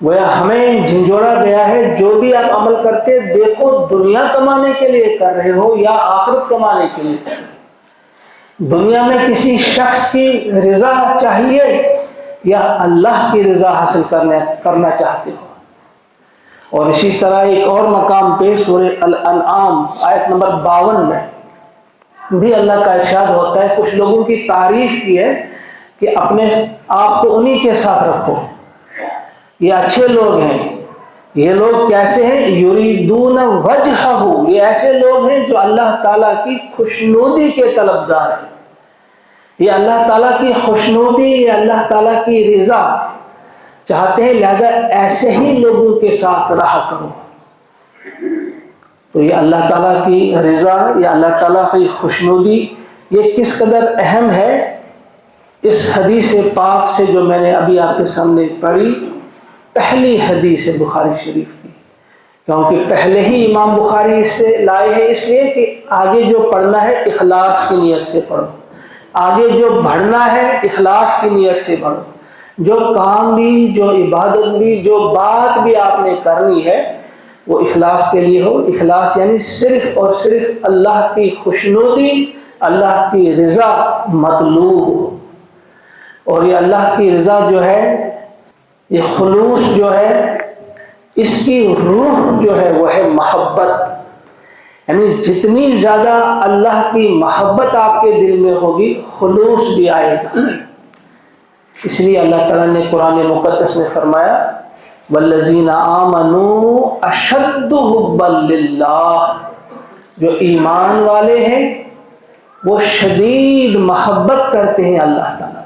گویا ہمیں جھنجھوڑا گیا ہے جو بھی آپ عمل کرتے دیکھو دنیا کمانے کے لیے کر رہے ہو یا آخرت کمانے کے لیے کر رہے ہو، دنیا میں کسی شخص کی رضا چاہیے یا اللہ کی رضا حاصل کرنا چاہتے ہو۔ اور اسی طرح ایک اور مقام پہ سورہ الانعام آیت نمبر 52 میں بھی اللہ کا ارشاد ہوتا ہے، کچھ لوگوں کی تعریف کی ہے کہ اپنے آپ کو انہی کے ساتھ رکھو، یہ اچھے لوگ ہیں۔ یہ لوگ کیسے ہیں؟ یریدون وجہہ، یہ ایسے لوگ ہیں جو اللہ تعالیٰ کی خوشنودی کے طلبگار ہیں، یہ اللہ تعالیٰ کی خوشنودی، یہ اللہ تعالیٰ کی رضا چاہتے ہیں، لہذا ایسے ہی لوگوں کے ساتھ رہا کرو۔ تو یہ اللہ تعالیٰ کی رضا، یہ اللہ تعالیٰ کی خوشنودی، یہ کس قدر اہم ہے، اس حدیث پاک سے جو میں نے ابھی آپ کے سامنے پڑھی، پہلی حدیث ہے بخاری شریف کی، کیونکہ پہلے ہی امام بخاری اس سے لائے ہیں، اس لیے کہ آگے جو پڑھنا ہے اخلاص کی نیت سے پڑھو، آگے جو بڑھنا ہے اخلاص کی نیت سے بڑھو، جو کام بھی، جو عبادت بھی، جو بات بھی آپ نے کرنی ہے وہ اخلاص کے لیے ہو۔ اخلاص یعنی صرف اور صرف اللہ کی خوشنودی، اللہ کی رضا مطلوب ہو۔ اور یہ اللہ کی رضا جو ہے، یہ خلوص جو ہے، اس کی روح جو ہے وہ ہے محبت، یعنی جتنی زیادہ اللہ کی محبت آپ کے دل میں ہوگی خلوص بھی آئے گا۔ اس لیے اللہ تعالیٰ نے قرآن مقدس میں فرمایا والذین آمنوا اشد حبا للہ، جو ایمان والے ہیں وہ شدید محبت کرتے ہیں اللہ تعالیٰ،